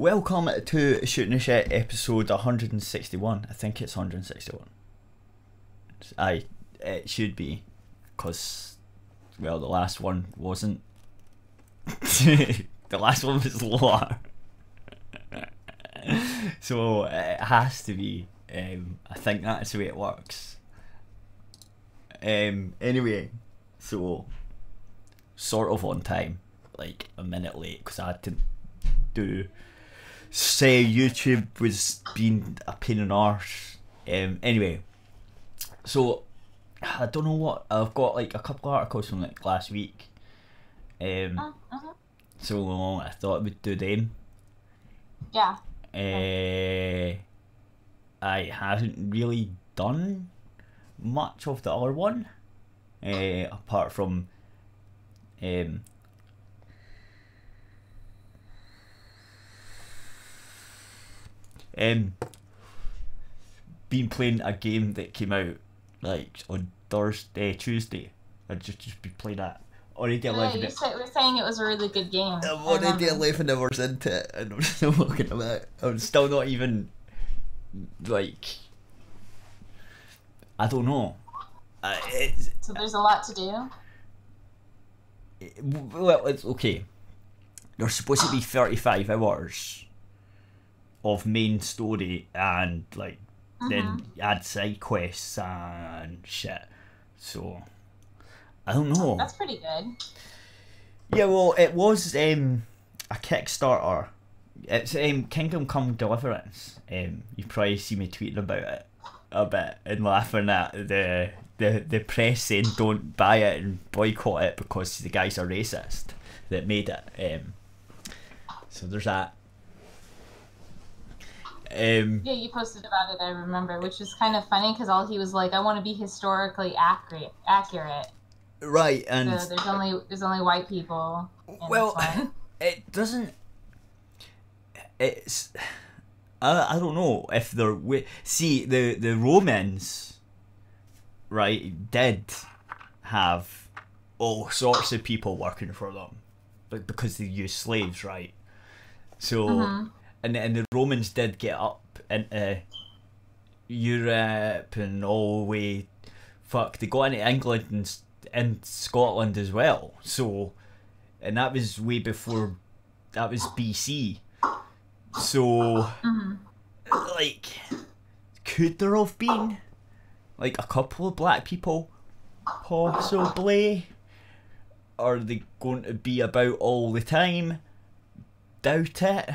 Welcome to Shooting the Shit episode 161. I think it's 161. It should be, because, well, the last one wasn't. The last one was lower. So it has to be. I think that's the way it works. Anyway, so sort of on time, like a minute late, because I had to say YouTube was being a pain in the arse. Anyway, so I don't know what, I've got like a couple of articles from like last week. So I thought I would do them. Yeah. I haven't really done much of the other one, apart from been playing a game that came out like on Tuesday. I'd just be playing that. Already 11. You were saying it was a really good game. I'm already 11 hours into it, and I'm still looking at it. I'm still not even like, I don't know. So there's a lot to do. Well, it's okay. There's supposed to be 35 hours of main story, and like then add side quests and shit. So I don't know. That's pretty good. Yeah, well, it was a Kickstarter. It's Kingdom Come Deliverance. You probably see me tweeting about it a bit and laughing at the press saying don't buy it and boycott it because the guys are racist that made it. So there's that. Yeah, you posted about it, I remember, which is kind of funny because all he was like, I want to be historically accurate. Right, and so there's only white people in well, this one. it doesn't. It's I don't know if they're see the Romans, right, did have all sorts of people working for them, but because they used slaves, right? So and the Romans did get up into Europe and all the way. Fuck, they got into England and Scotland as well. So, and that was way before. That was BC. So, like, could there have been like a couple of black people, possibly? Are they going to be about all the time? Doubt it,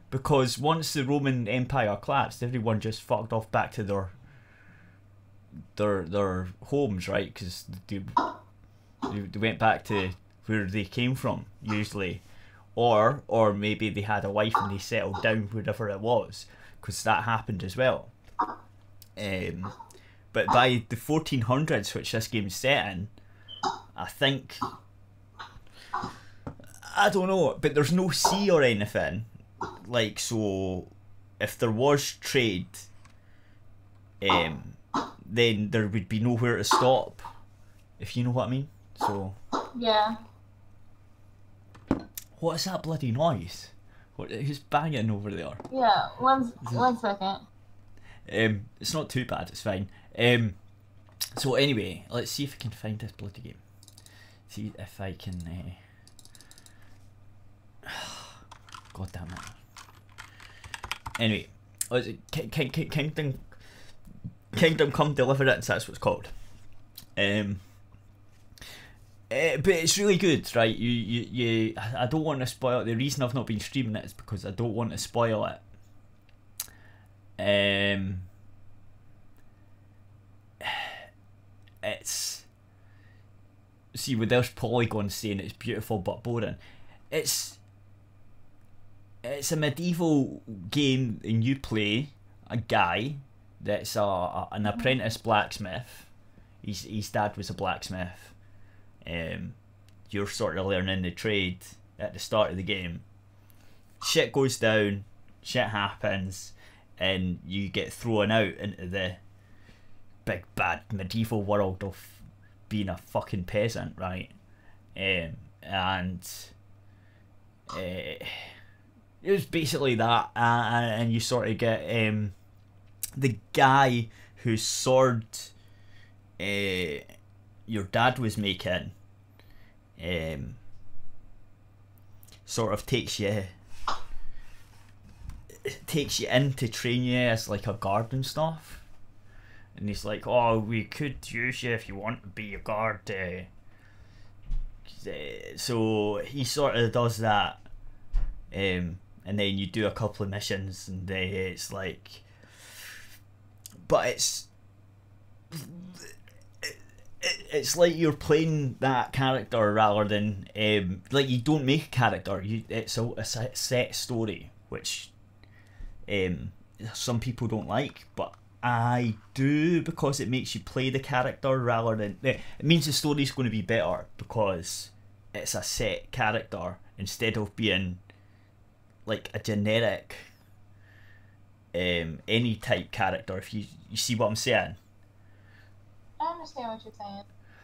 because once the Roman Empire collapsed, everyone just fucked off back to their homes, right? Because they went back to where they came from usually. Or maybe they had a wife and they settled down wherever it was, because that happened as well. But by the 1400s, which this game's set in, I think, I don't know, but there's no sea or anything. Like, so if there was trade, then there would be nowhere to stop, if you know what I mean. So yeah. What is that bloody noise? Who's banging over there? Yeah, one second. It's not too bad, it's fine. So anyway, let's see if I can find this bloody game. See if I can God damn it. Anyway, what is it? Kingdom Come Deliverance, that's what it's called. But it's really good, right? You I don't want to spoil it. The reason I've not been streaming it is because I don't want to spoil it. It's, see, with there's Polygon saying it's beautiful but boring. It's a medieval game, and you play a guy that's an apprentice blacksmith. His dad was a blacksmith. You're sort of learning the trade at the start of the game. Shit goes down, shit happens, and you get thrown out into the big bad medieval world of being a fucking peasant, right? And it was basically that, and you sort of get the guy whose sword your dad was making sort of takes you in to train you as like a guard and stuff, and he's like, oh, we could use you if you want to be a guard, so he sort of does that, and then you do a couple of missions, and it's like, but it's like you're playing that character rather than like you don't make a character. It's a set story, which some people don't like, but I do, because it makes you play the character rather than it means the story's going to be better because it's a set character instead of being like a generic any type character. If you see what I'm saying. I understand what you're saying.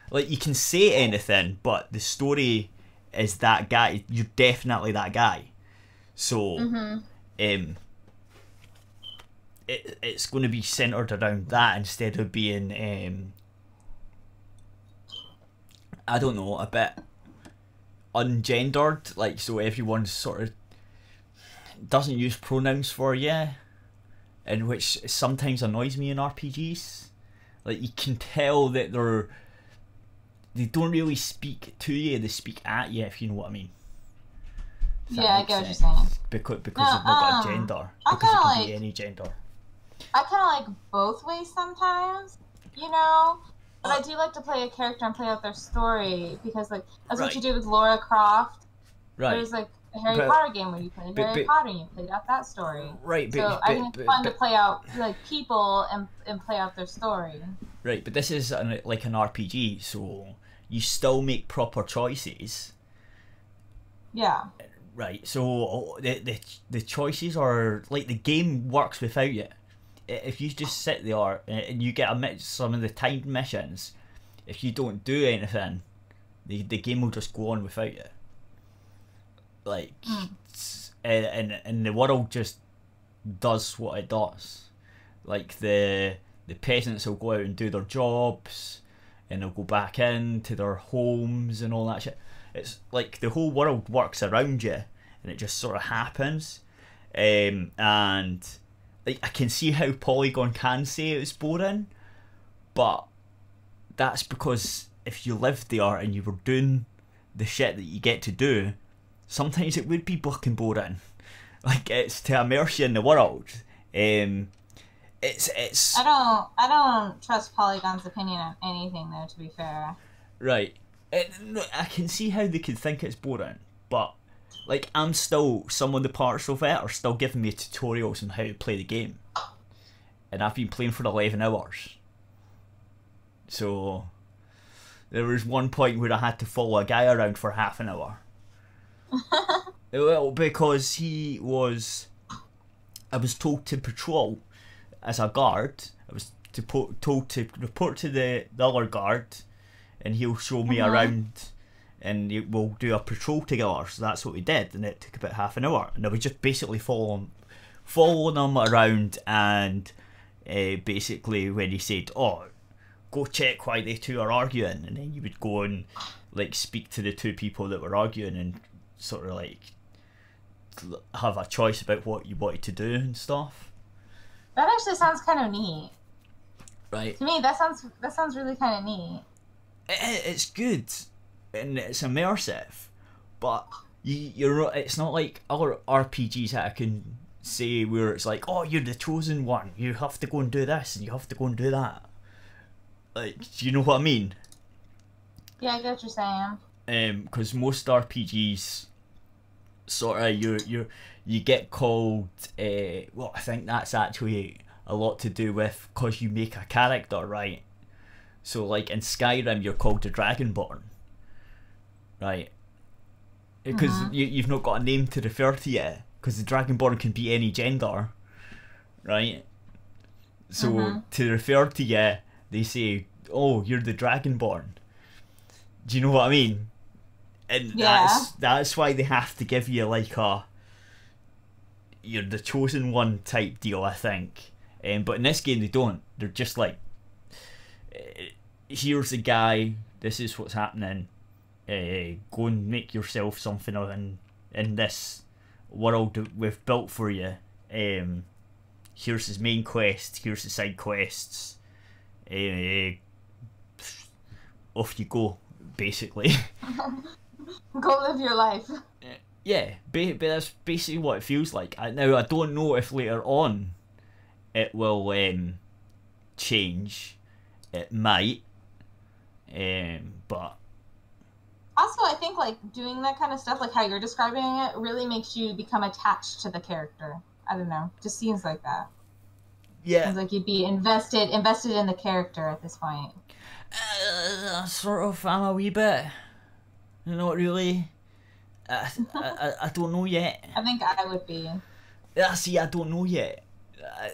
Like, you can say anything, but the story is that guy. You're definitely that guy. So, it's going to be centered around that instead of being, I don't know, a bit ungendered. Like, so everyone sort of doesn't use pronouns for you, and which sometimes annoys me in RPGs. Like, you can tell that they don't really speak to you, they speak at you, if you know what I mean. Yeah, I get what you're saying. Because they've not got a gender. Because it can be any gender. I kind of like both ways sometimes, you know? But I do like to play a character and play out their story, because, like, that's what you do with Laura Croft. Right. There's, like, a Harry Potter game where you play Harry Potter and you played out that story. Right, so I think it's fun to play out, like, people and play out their story. Right, but this is like an RPG, so you still make proper choices. Yeah. Right, so the choices are, like, the game works without you. If you just sit there and you get some of the timed missions, if you don't do anything, the game will just go on without you. Like, and the world just does what it does. Like, the peasants will go out and do their jobs, and they'll go back into their homes and all that shit. It's like the whole world works around you, and it just sort of happens. And like, I can see how Polygon can say it's boring, but that's because if you lived there and you were doing the shit that you get to do, sometimes it would be fucking boring. Like, it's to immerse you in the world. It's. I don't trust Polygon's opinion on anything, though. To be fair. Right. No, I can see how they could think it's boring, but, like, I'm still, some of the parts of it are still giving me tutorials on how to play the game, and I've been playing for 11 hours. So there was one point where I had to follow a guy around for half an hour. Well, because I was told to patrol as a guard. I was told to report to the other guard, and he'll show me around, and we'll do a patrol together. So that's what we did, and it took about half an hour. And I was just basically following them around, and basically when he said, "Oh, go check why they two are arguing," and then you would go and, like, speak to the two people that were arguing and sort of, like, have a choice about what you wanted to do and stuff. That actually sounds kind of neat. Right. To me, that sounds really kind of neat. It's good, and it's immersive, but it's not like other RPGs that I can say where it's like, oh, you're the chosen one, you have to go and do this and you have to go and do that. Like, do you know what I mean? Yeah, I get what you're saying. Because most RPGs sort of you get called. Well, I think that's actually a lot to do with because you make a character, right? So, like, in Skyrim, you're called the Dragonborn, right? Because you've not got a name to refer to yet, because the Dragonborn can be any gender, right? So, to refer to you, they say, oh, you're the Dragonborn. Do you know what I mean? And that's why they have to give you, like, you're the chosen one type deal, I think. But in this game they don't. They're just like, here's the guy, this is what's happening, go and make yourself something in this world that we've built for you. Here's his main quest, here's the side quests, off you go, basically. Go live your life. Yeah, but that's basically what it feels like. Now, I don't know if later on it will change. It might, but also I think like doing that kind of stuff, like how you're describing it, really makes you become attached to the character. I don't know, just seems like that. Yeah, seems like you'd be invested in the character at this point. Sort of. I'm a wee bit. Not really. I don't know yet. I think I would be. See, I don't know yet.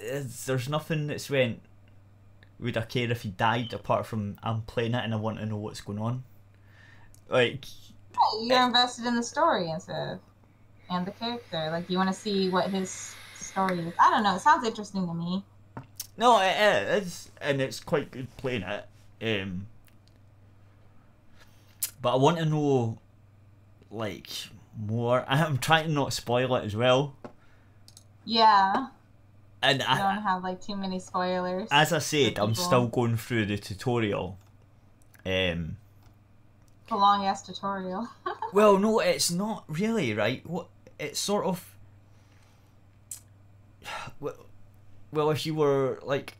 There's nothing that's went, would I care if he died, apart from I'm playing it and I want to know what's going on. Like, you're invested in the story and the character. Like, you want to see what his story is. I don't know. It sounds interesting to me. No, it is, and it's quite good playing it. But I want to know, like, more. I'm trying to not spoil it as well. Yeah. And I don't have like too many spoilers. As I said, I'm still going through the tutorial. A long ass tutorial. Well, no, it's not really, right? What it's sort of. Well, if you were like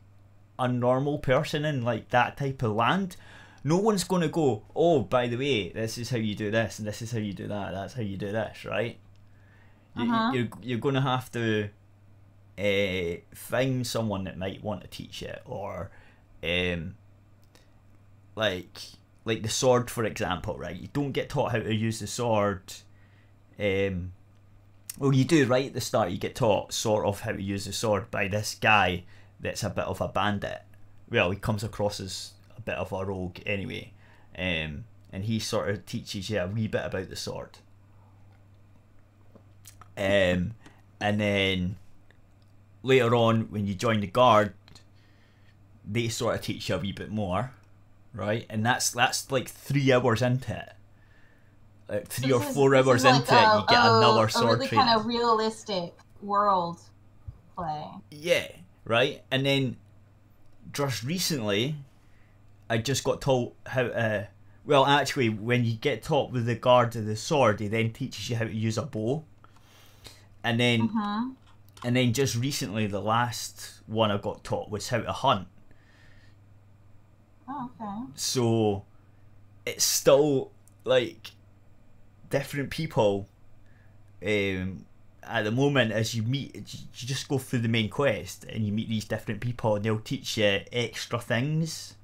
a normal person in like that type of land, no one's going to go, oh, by the way, this is how you do this and this is how you do that. That's how you do this, right? You're going to have to find someone that might want to teach it, or like the sword, for example, right? You don't get taught how to use the sword. Well, you do right at the start. You get taught sort of how to use the sword by this guy that's a bit of a bandit. Well, he comes across as a bit of a rogue anyway, and he sort of teaches you a wee bit about the sword. And then later on, when you join the guard, they sort of teach you a wee bit more, right? And that's like 3 hours into it. Like 3 or 4 hours into it, you get another sword really training. Kind of realistic world play. Yeah, right. And then just recently, I just got taught how to. Well, actually, when you get taught with the guard of the sword, he then teaches you how to use a bow. And then just recently, the last one I got taught was how to hunt. Oh, okay. So it's still like different people. At the moment, as you meet, you just go through the main quest and you meet these different people, and they'll teach you extra things.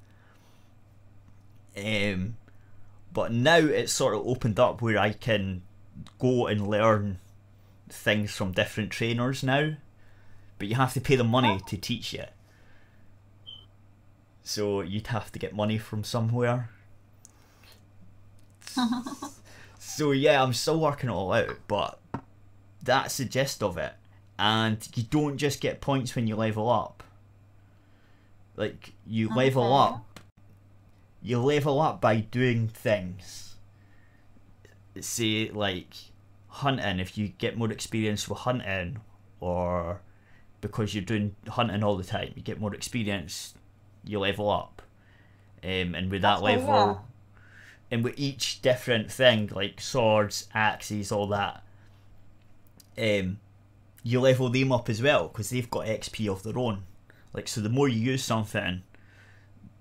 But now it's sort of opened up where I can go and learn things from different trainers now, but you have to pay the money to teach you. So you'd have to get money from somewhere. So yeah, I'm still working it all out, but that's the gist of it. And you don't just get points when you level up. Like, you level up. You level up by doing things. Say, like, hunting. If you get more experience with hunting, or because you're doing hunting all the time, you get more experience, you level up. And with that level, and with each different thing, like swords, axes, all that, you level them up as well, because they've got XP of their own. Like, so the more you use something,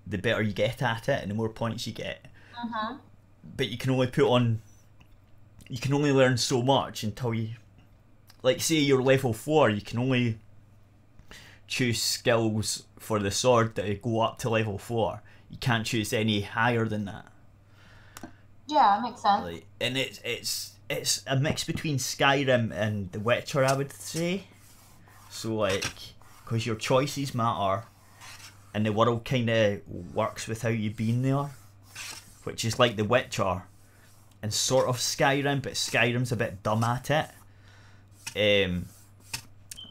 the better you get at it, and the more points you get. But you can only learn so much until you, like, say you're level 4, you can only choose skills for the sword that go up to level 4. You can't choose any higher than that. Yeah, that makes sense. Like, and it's a mix between Skyrim and The Witcher, I would say. So, like, because your choices matter, and the world kind of works without you being there, which is like The Witcher and sort of Skyrim, but Skyrim's a bit dumb at it.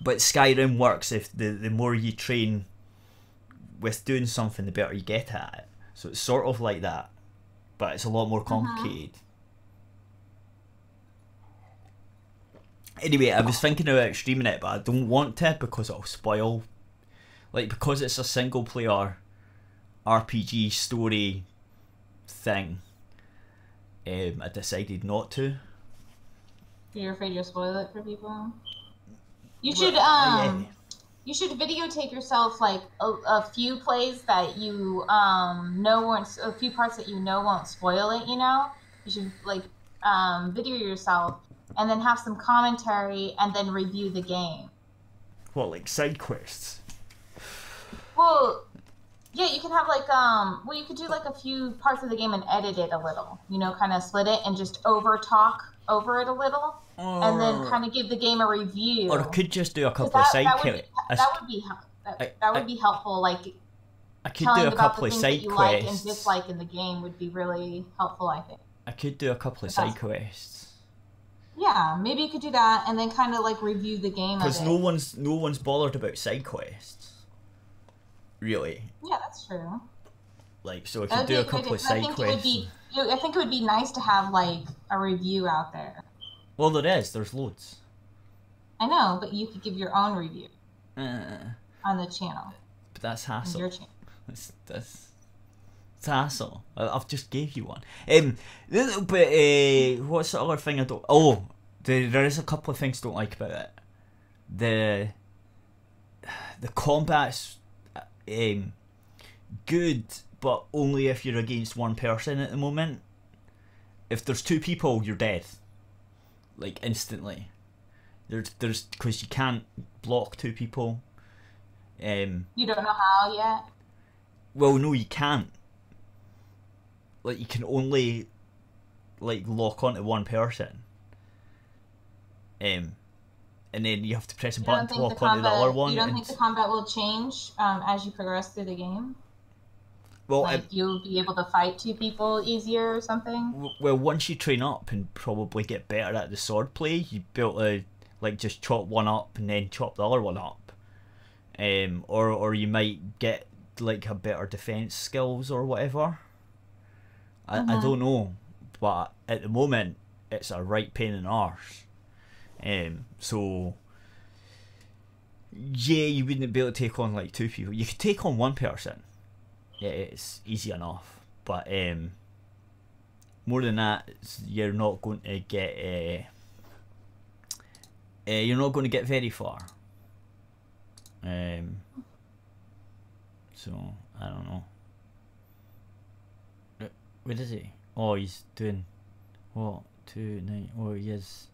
But Skyrim works if the more you train with doing something, the better you get at it. So it's sort of like that, but it's a lot more complicated. Anyway, I was thinking about streaming it, but I don't want to because it'll spoil. Like, because it's a single player RPG story thing, I decided not to. You're afraid you'll spoil it for people? You should you should videotape yourself like a few plays that you know won't, a few parts that you know won't spoil it, you know? You should like video yourself and then have some commentary and then review the game. What, like side quests? Well, yeah, you can have like well, you could do like a few parts of the game and edit it a little, you know, kind of split it and just over talk over it a little, and then kind of give the game a review. Or I could just do a couple of side quests. That would be helpful. Like, I could do a couple of side quests. Like and dislike in the game would be really helpful, I think. I could do a couple of side quests. Yeah, maybe you could do that and then kind of like review the game. Because no one's bothered about side quests. Really. Yeah, that's true. Like, so if you do a couple of side quests. I think it would be nice to have like a review out there. Well, there's loads. I know, but you could give your own review on the channel. But that's hassle. On your channel. That's hassle. I've just gave you one. But what's the other thing I don't? Oh, there is a couple of things I don't like about it. The combat's good, but only if you're against one person at the moment. If there's two people, you're dead. Like, instantly. There's because you can't block two people. You don't know how yet? Well, no, you can't. Like, you can only like lock onto one person. And then you have to press a button to lock onto the other one. You don't think the combat will change as you progress through the game? Well, like you'll be able to fight two people easier or something? Well, once you train up and probably get better at the sword play, you'll be able to like just chop one up and then chop the other one up. Or you might get like a better defense skills or whatever. I don't know, but at the moment it's a right pain in the arse. So yeah, you wouldn't be able to take on like two people. You could take on one person. Yeah, it's easy enough, but more than that, you're not going to get very far. So I don't know. Where is he? Oh, he's doing what? 2-9. Oh, he is.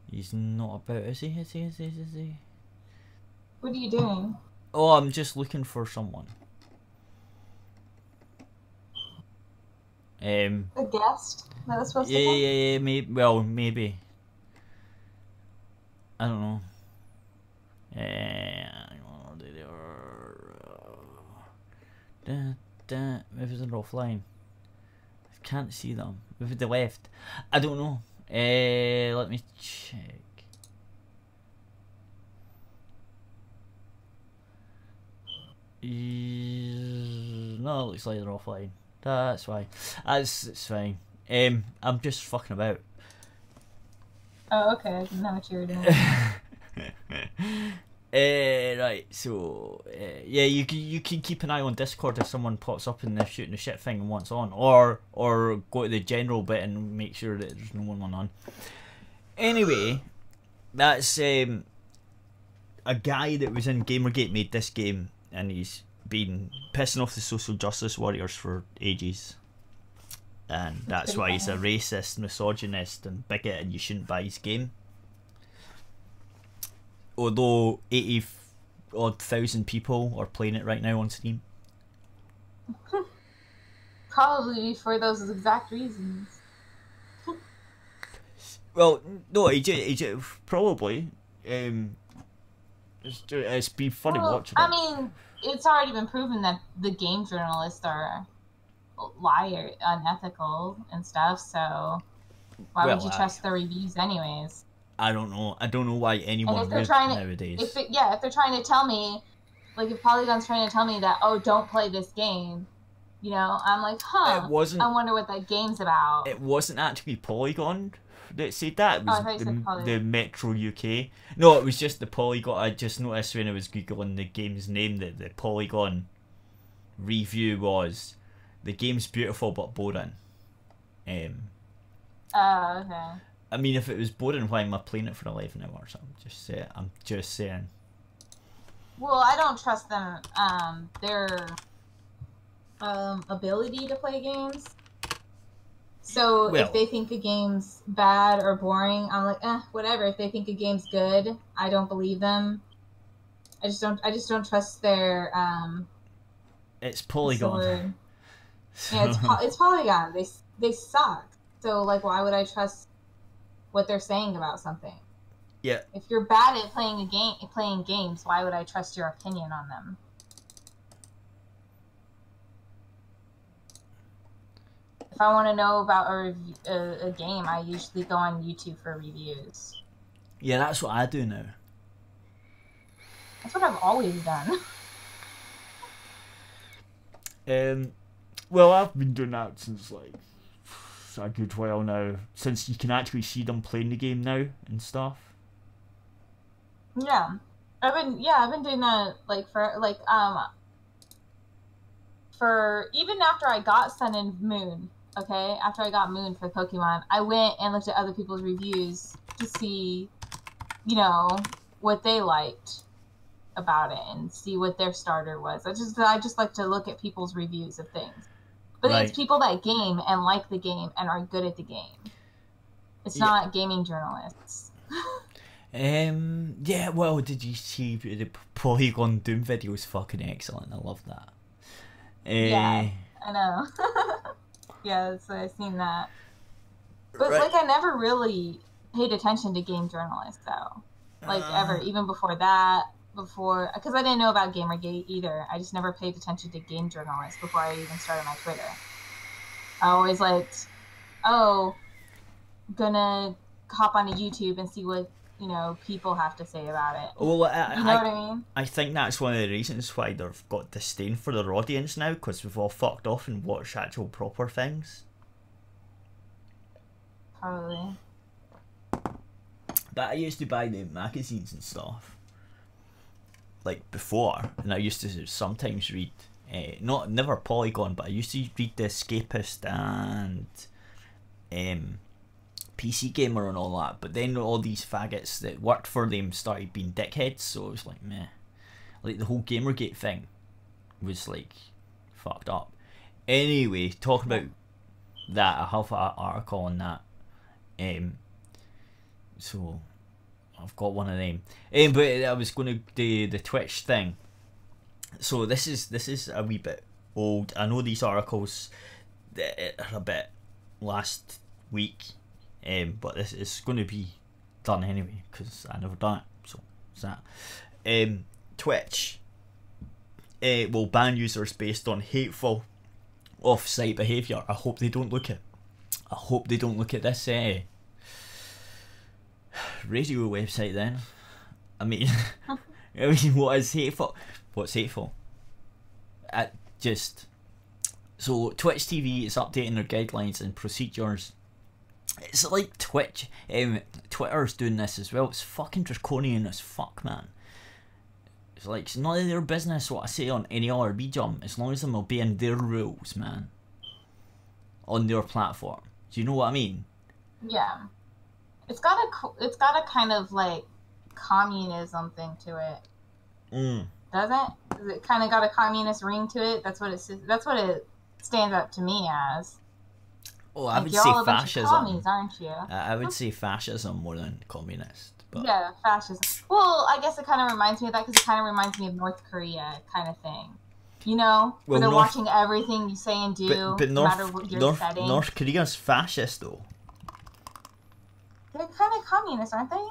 He's not about. Is he? Is he? What are you doing? Oh, I'm just looking for someone. A guest that was supposed to come? Yeah, maybe. Well, maybe. I don't know. Maybe they're offline. I can't see them. Maybe they left. I don't know. Let me check. No, it looks like they're offline. That's fine. It's fine. I'm just fucking about. Oh, okay. I didn't know what you were doing. Right. So, yeah, you can keep an eye on Discord if someone pops up in the shooting the shit thing and wants on, or go to the general bit and make sure that there's no one on. Anyway, that's a guy that was in Gamergate made this game, and he's been pissing off the social justice warriors for ages, and that's why he's a racist, misogynist and bigot, and you shouldn't buy his game. Although 80,000 people are playing it right now on Steam. Probably for those exact reasons. Well, no, he probably. It's been funny watching. I mean, it's already been proven that the game journalists are liar, unethical and stuff. So why would you trust their reviews anyways? I don't know. I don't know why anyone would nowadays. If they're trying to tell me, like if Polygon's trying to tell me that, oh, don't play this game, you know, I'm like, huh. It wasn't. I wonder what that game's about. It wasn't actually Polygon that said that. It was I thought you said the Metro UK. No, it was just the Polygon. I just noticed when I was googling the game's name that the Polygon review was, the game's beautiful but boring. Okay. I mean, if it was boring, why am I playing it for 11 hours? I'm just saying. Well, I don't trust them. Their ability to play games. So if they think a game's bad or boring, I'm like, whatever. If they think a game's good, I don't believe them. I just don't trust their. It's Polygon. Yeah, it's Polygon. They suck. So like, why would I trust what they're saying about something? Yeah. If you're bad at playing games, why would I trust your opinion on them? If I want to know about a game, I usually go on YouTube for reviews. Yeah, that's what I do now. That's what I've always done. Well, I've been doing that since like a good while now. Since you can actually see them playing the game now and stuff. Yeah, I've been doing that for even after I got Sun and Moon. Okay, after I got Moon for Pokemon, I went and looked at other people's reviews to see, you know, what they liked about it and see what their starter was. I just like to look at people's reviews of things. But It's people that game and like the game and are good at the game. It's not gaming journalists. Yeah, well, did you see the Polygon Doom video? Was fucking excellent. I love that. Yeah, I know. Yeah, so I've seen that. But like, I never really paid attention to game journalists though. Like ever, even before that. Because I didn't know about Gamergate either. I just never paid attention to game journalists before I even started my Twitter. I always liked, gonna hop onto YouTube and see what, you know, people have to say about it. Well, you know what I mean? I think that's one of the reasons why they've got disdain for their audience now, because we've all fucked off and watched actual proper things. Probably. But I used to buy the magazines and stuff. Like before, and I used to sometimes read, never Polygon, but I used to read The Escapist and PC Gamer and all that. But then all these faggots that worked for them started being dickheads, so it was like, meh. Like the whole Gamergate thing was like fucked up. Anyway, talking about that, I have an article on that. So I've got one of them. But I was going to do the Twitch thing. So this is a wee bit old. I know these articles are a bit last week, but this is going to be done anyway because I never done it. So it's that. Twitch will ban users based on hateful off-site behaviour. I hope they don't look at this radio website then. I mean, what is hateful? What's hateful? So Twitch TV is updating their guidelines and procedures. It's like Twitch, Twitter's doing this as well. It's fucking draconian as fuck, man. It's like, it's none of their business what I say on any other medium, as long as I'm obeying their rules, man. On their platform. Do you know what I mean? Yeah. It's got a kind of like communism thing to it. Doesn't? It kind of got a communist ring to it. That's what it stands up to me as. Oh, I would say fascism. Commies, aren't you? I would say fascism more than communist. But yeah, fascism. Well, I guess it kind of reminds me of that because it kind of reminds me of North Korea kind of thing. You know, where they're watching everything you say and do, but no matter what you're setting. North Korea's fascist though. They're kind of communist, aren't they?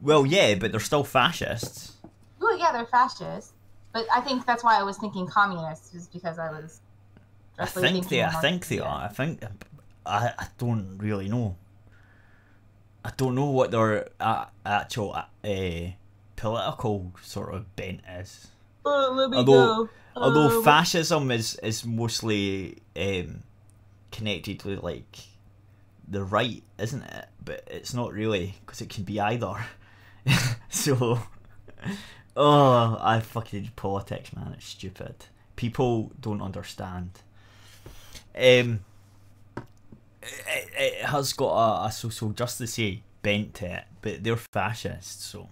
Well, yeah, but they're still fascists. Well, yeah, they're fascists. But I think that's why I was thinking communist, is because I was. I think they are. I don't really know. I don't know what their actual political sort of bent is. Although fascism is mostly connected with like the right, isn't it? But it's not really, because it can be either. So, I fucking politics, man. It's stupid. People don't understand. It has got a social justice bent to it, but they're fascists, so.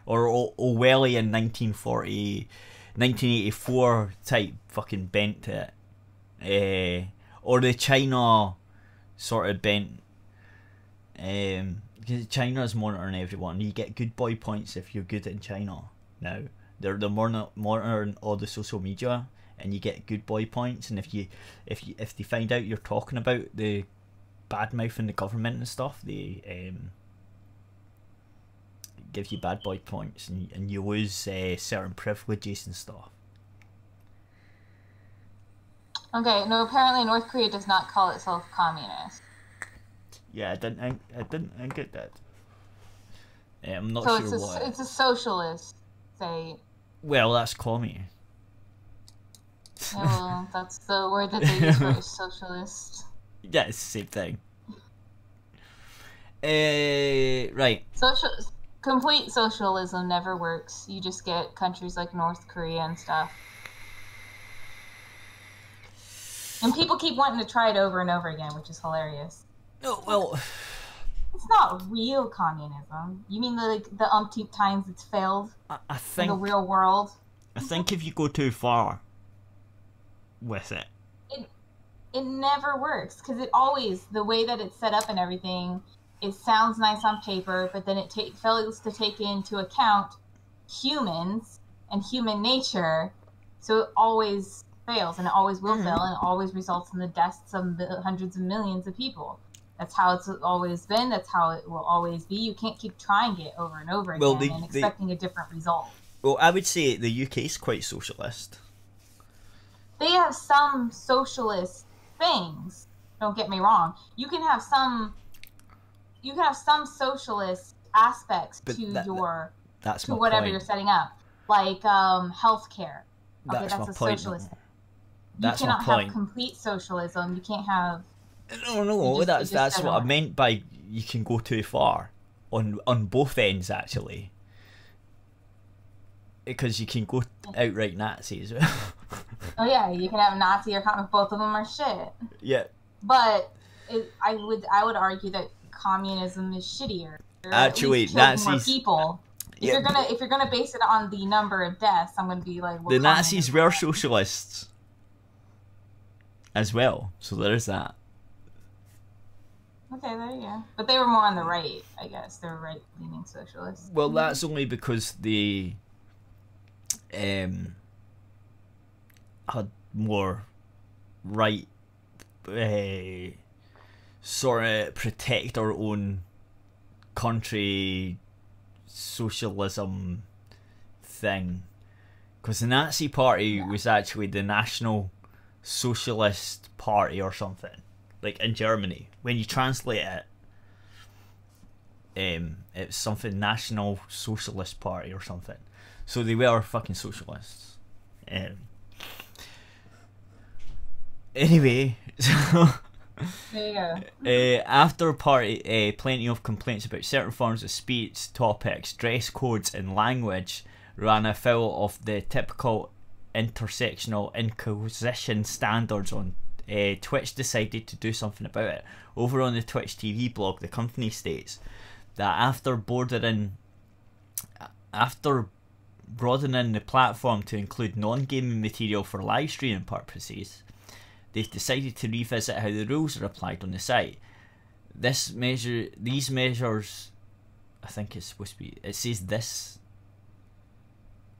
Or Orwellian 1984 type fucking bent to it. Or the China sort of bent. Because China's monitoring everyone. You get good boy points if you're good in China now. They're monitoring all the social media, and you get good boy points. And if they find out you're talking about the bad mouthing the government and stuff, they give you bad boy points, and you lose certain privileges and stuff. Okay, no. Apparently, North Korea does not call itself communist. Yeah, I didn't get that. I'm not so sure what. It's a socialist state. Well, that's commie. Yeah, well, that's the word that they use for it, socialist. Yeah, it's the same thing. Right. Complete socialism never works. You just get countries like North Korea and stuff. And people keep wanting to try it over and over again, which is hilarious. Oh, well, it's not real communism. You mean the umpteenth times it's failed I think, in the real world? I think if you go too far with it, it never works, because it always, the way that it's set up and everything, it sounds nice on paper, but then it fails to take into account humans and human nature, so it always fails, and it always will fail, and it always results in the deaths of hundreds of millions of people. That's how it's always been. That's how it will always be. You can't keep trying it over and over again and expecting a different result. Well, I would say the UK is quite socialist. They have some socialist things. Don't get me wrong. You can have some socialist aspects to whatever you're setting up, like healthcare. Okay, that's a socialist. You cannot have complete socialism. You can't have. No, that's what I meant by you can go too far on both ends, actually, because you can go outright Nazi as well. Oh yeah, you can have Nazi or communist. Both of them are shit. Yeah. But I would argue that communism is shittier. Actually, Nazis. More people. If you're gonna base it on the number of deaths, I'm gonna be like, well, the Nazis were socialists as well, so there's that. Okay, there you go. But they were more on the right, I guess. They were right-leaning socialists. Well, that's only because they had more right sort of protect our own country socialism thing. Because the Nazi Party was actually the National Socialist Party or something. Like in Germany, when you translate it, it's something National Socialist Party or something. So they were fucking socialists. Anyway, so there you go. After party, plenty of complaints about certain forms of speech, topics, dress codes, and language ran afoul of the typical intersectional Inquisition standards on. Twitch decided to do something about it. Over on the Twitch TV blog, the company states that after broadening the platform to include non-gaming material for live streaming purposes, they've decided to revisit how the rules are applied on the site. These measures, I think it's supposed to be, it says this,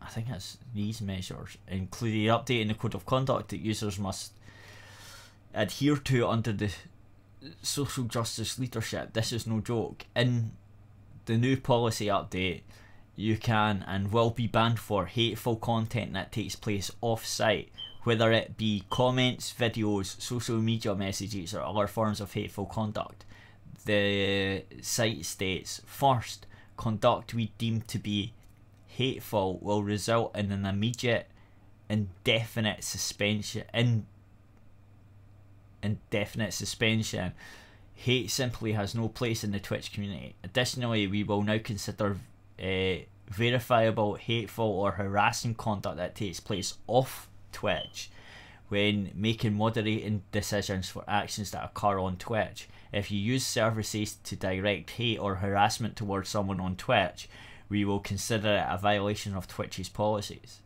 I think it's these measures, including updating the code of conduct that users must adhere to under the social justice leadership. This is no joke. In the new policy update, you can and will be banned for hateful content that takes place off-site whether it be comments, videos, social media messages, or other forms of hateful conduct. The site states, first, conduct we deem to be hateful will result in an immediate indefinite suspension. Hate simply has no place in the Twitch community. Additionally, we will now consider verifiable, hateful or harassing conduct that takes place off Twitch when making moderating decisions for actions that occur on Twitch. If you use services to direct hate or harassment towards someone on Twitch, we will consider it a violation of Twitch's policies.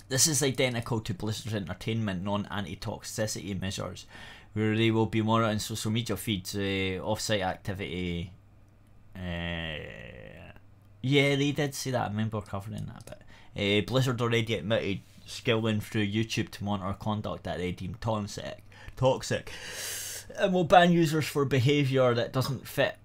This is identical to Blizzard Entertainment non-anti-toxicity measures, where they will be monitoring social media feeds, off-site activity. Yeah, they did say that. I remember covering that bit. Blizzard already admitted skilling through YouTube to monitor conduct that they deem toxic, and will ban users for behaviour that doesn't fit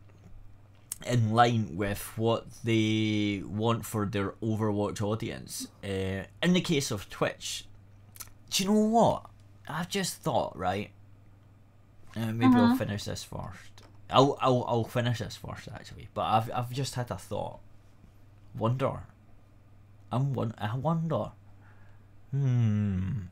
in line with what they want for their Overwatch audience. In the case of Twitch, do you know what? I've just thought, right? Maybe I'll finish this first. I'll finish this first actually. But I've just had a thought. I wonder. In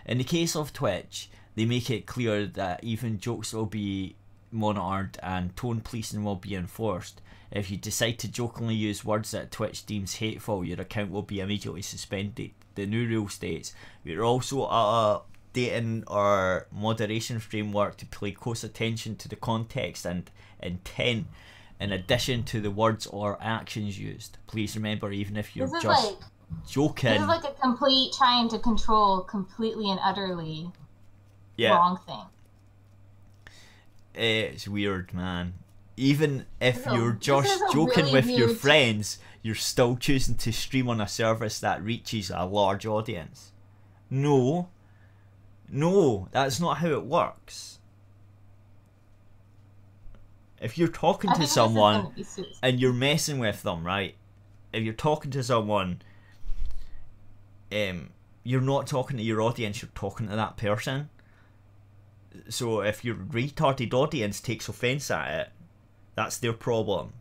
the case of Twitch, they make it clear that even jokes will be monitored and tone policing will be enforced. If you decide to jokingly use words that Twitch deems hateful, your account will be immediately suspended. The new rule states, we're also updating our moderation framework to pay close attention to the context and intent in addition to the words or actions used. Please remember, even if you're just joking. This is like a complete trying to control completely and utterly wrong thing. It's weird, man. Even if you're just joking really with your friends, you're still choosing to stream on a service that reaches a large audience. No, that's not how it works. If you're talking to someone and you're messing with them, right? If you're talking to someone, you're not talking to your audience, you're talking to that person. So if your retarded audience takes offence at it, that's their problem.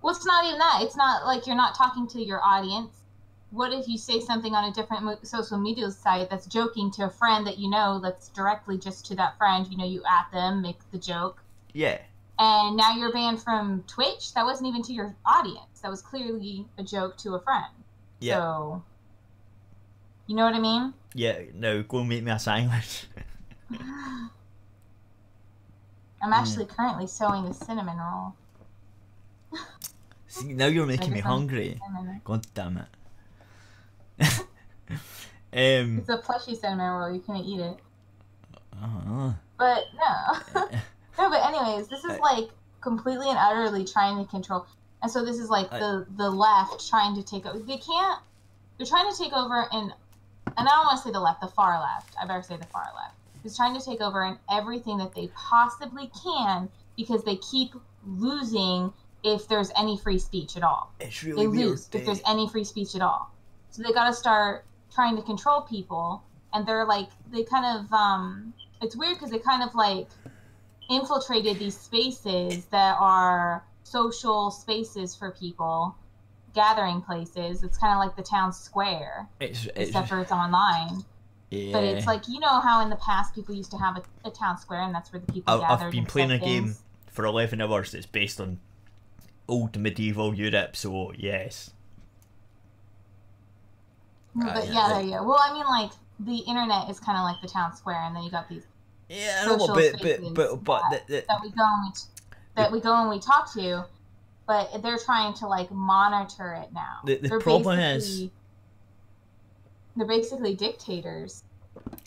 Well, it's not even that. It's not like you're not talking to your audience. What if you say something on a different social media site that's joking to a friend that you know that's directly just to that friend? You know, you at them, make the joke. Yeah. And now you're banned from Twitch? That wasn't even to your audience. That was clearly a joke to a friend. Yeah. So, you know what I mean? Yeah, no, go and make me a sandwich. I'm actually currently sewing a cinnamon roll. See, now you're making me hungry. God damn it. It's a plushy cinnamon roll. You can't eat it. But no. No, but anyways, this is like completely and utterly trying to control. And so this is like the left trying to take over. They're trying to take over and I don't want to say the left, the far left. I better say the far left. Is trying to take over in everything that they possibly can because they keep losing if there's any free speech at all. It's really weird. They lose if there's any free speech at all. So they got to start trying to control people, and they're like, they kind of, it's weird because they kind of like infiltrated these spaces that are social spaces for people, gathering places. It's kind of like the town square, except for it's online. Yeah. But it's like, you know how in the past people used to have a town square and that's where the people gathered. I've been playing a game for 11 hours that's based on old medieval Europe, so yes. But there you go. Well, I mean, like, the internet is kind of like the town square, and then you got these social spaces that we go and we talk to, but they're trying to, like, monitor it now. The problem is... They're basically dictators.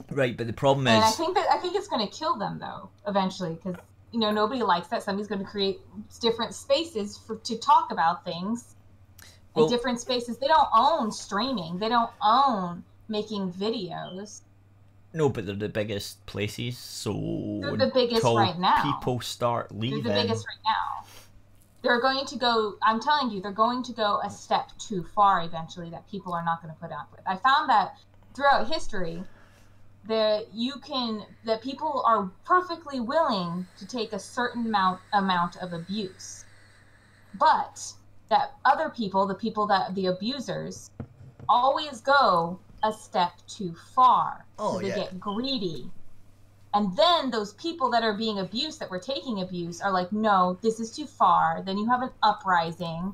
Right, but the problem is... And I think it's going to kill them, though, eventually, because, you know, nobody likes that. Somebody's going to create different spaces to talk about things. And different spaces. They don't own streaming. They don't own making videos. No, but they're the biggest places, so... They're the biggest right now. People start leaving... They're the biggest right now. they're going to go, I'm telling you, they're going to go a step too far eventually that people are not going to put up with. I found that throughout history, that people are perfectly willing to take a certain amount of abuse. But that other people, the abusers, always go a step too far. So they get greedy. And then those people that are being abused, that were taking abuse, are like, no, this is too far. Then you have an uprising,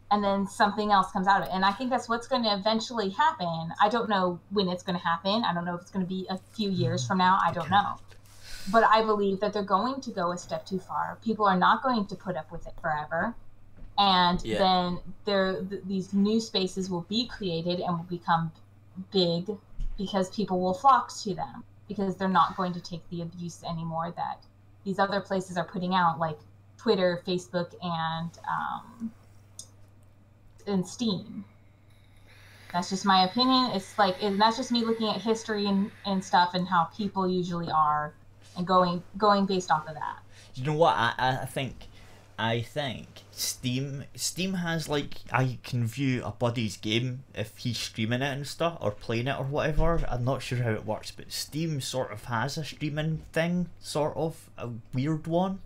and then something else comes out of it. And I think that's what's going to eventually happen. I don't know when it's going to happen. I don't know if it's going to be a few years from now. I don't know. But I believe that they're going to go a step too far. People are not going to put up with it forever. And then these new spaces will be created and will become big because people will flock to them. Because they're not going to take the abuse anymore that these other places are putting out, like Twitter, Facebook, and Steam. That's just my opinion. It's like, and that's just me looking at history and stuff and how people usually are, and going based off of that. You know what? I think Steam has, like, I can view a buddy's game if he's streaming it and stuff, or playing it or whatever. I'm not sure how it works, but Steam sort of has a streaming thing, sort of a weird one.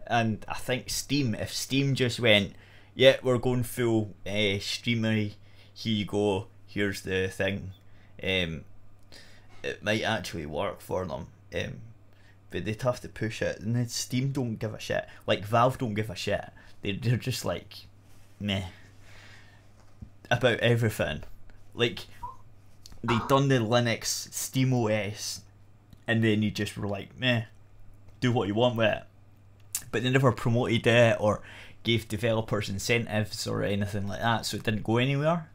And I think if Steam just went, yeah, we're going full streamery, here you go, here's the thing, it might actually work for them. But they'd have to push it, and then Steam don't give a shit. Like, Valve don't give a shit. They're just like, meh, about everything. Like, they done the Linux Steam OS, and then you just were like, meh, do what you want with it. But they never promoted it or gave developers incentives or anything like that, so it didn't go anywhere.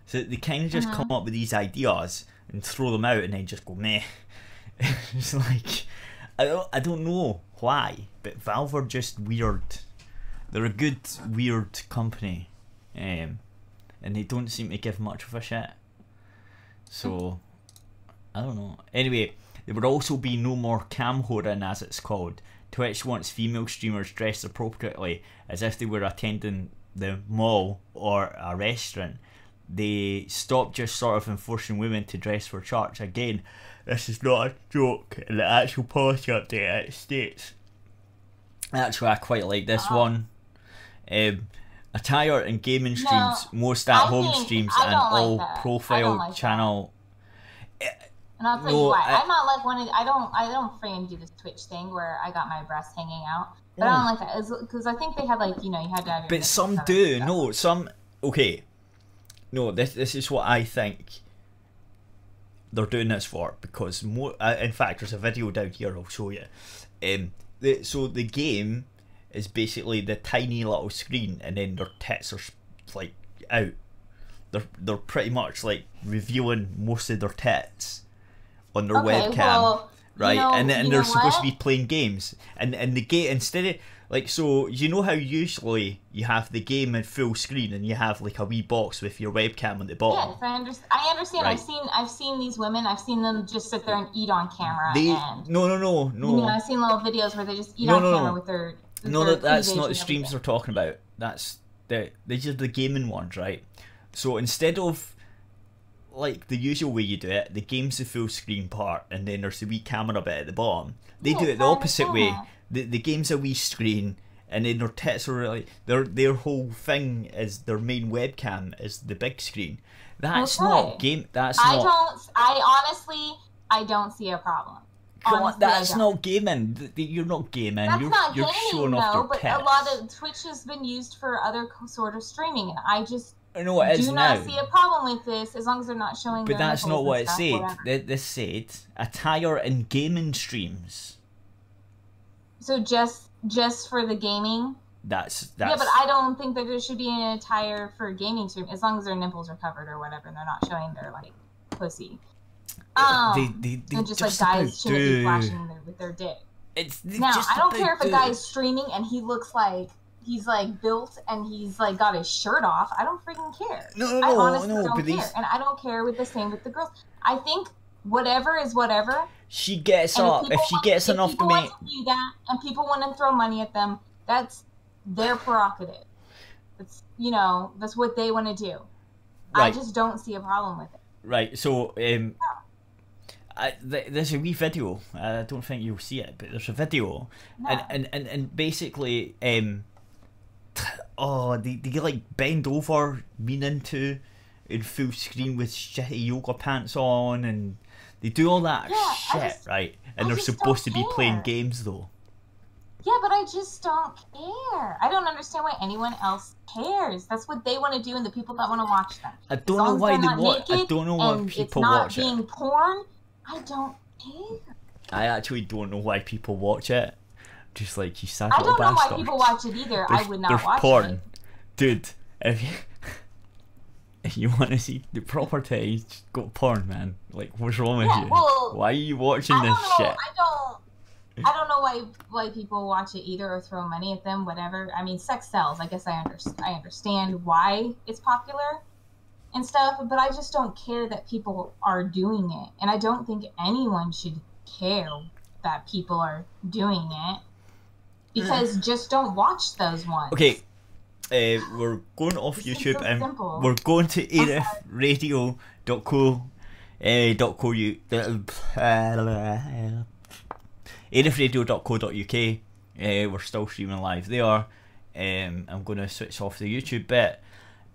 So they kind of just come up with these ideas and throw them out and then just go, meh. It's like, I don't know why, but Valve are just weird. They're a good, weird company. And they don't seem to give much of a shit. So, I don't know. Anyway, there would also be no more cam whoring, as it's called. Twitch wants female streamers dressed appropriately, as if they were attending the mall or a restaurant. They stopped just sort of enforcing women to dress for church. Again, this is not a joke. In the actual policy update, it states. Actually, I quite like this one. Attire and gaming streams, most at-home streams, and all profile channel. And I'll tell you why. I'm not like one of. I don't freaking do this Twitch thing where I got my breasts hanging out. But I don't like that because I think they had, like, you had to have. But some do. No, some. Okay. No, this is what I think they're doing this for, because more. In fact, there's a video down here. I'll show you. So the game is basically the tiny little screen, and then their tits are like out. They're pretty much like revealing most of their tits on their webcam, well, right? And they're supposed to be playing games, and the game, instead of, like, so you know how usually you have the game in full screen and you have like a wee box with your webcam on the bottom. Yes, I understand. Right. I've seen these women. I've seen them just sit there and eat on camera. No. I've seen little videos where they just eat on camera with their. That's not the streams they're talking about. These are the gaming ones, right? So instead of like the usual way you do it, the game's the full screen part, and then there's the wee camera bit at the bottom. They do it the opposite way. The game's a wee screen, and then their tits are really their whole thing is their main webcam is the big screen. That's not game. That's not. I honestly don't see a problem. Honestly, that's not gaming. You're not gaming. That's not you're gaming, showing off your but tits. a lot of Twitch has been used for other sort of streaming, and I just. I know it is now. Do not see a problem with this as long as they're not showing. But that's not what it said. This said attire and gaming streams. So just for the gaming. That's. Yeah, but I don't think that there should be an attire for a gaming stream as long as their nipples are covered or whatever, and they're not showing their like pussy. They and just like guys shouldn't be flashing with their dick. I don't care if a guy's streaming and he looks like. He's like built and he's like got his shirt off. I don't freaking care. I honestly don't care. And I don't care with the same with the girls. I think whatever is whatever. She gets up. If she gets enough to make. Do that, and people want to throw money at them, that's their prerogative. It's, you know, that's what they want to do. Right. I just don't see a problem with it. Right, so there's a wee video. I don't think you'll see it, but there's a video, No. and basically, they like bend over, mean into, in full screen with shitty yoga pants on, and they do all that shit, right? And they're supposed to be playing games though. Yeah, but I just don't care. I don't understand why anyone else cares. That's what they want to do, and the people that want to watch them. I don't know why they watch. I don't know why people watch it. It's not being porn. I don't care. I actually don't know why people watch it. Just like you sad I little don't know bastard. why people watch it either. I would not watch porn. it. Dude, if you want to see the proper taste, just go porn, man. Like, what's wrong with you? Well, why are you watching this shit? I don't know why people watch it either, or throw money at them, whatever. I mean, sex sells. I guess I understand why it's popular and stuff, but I just don't care that people are doing it. And I don't think anyone should care that people are doing it, because just don't watch those ones. Okay, we're going off YouTube, and we're going to Aerith Radio aerithradio.co.uk. We're still streaming live there. I'm going to switch off the YouTube bit,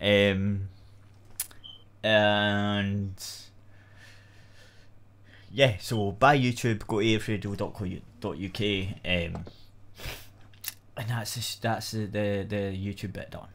and yeah, so by YouTube, go to aerithradio.co.uk, and that's the YouTube bit done.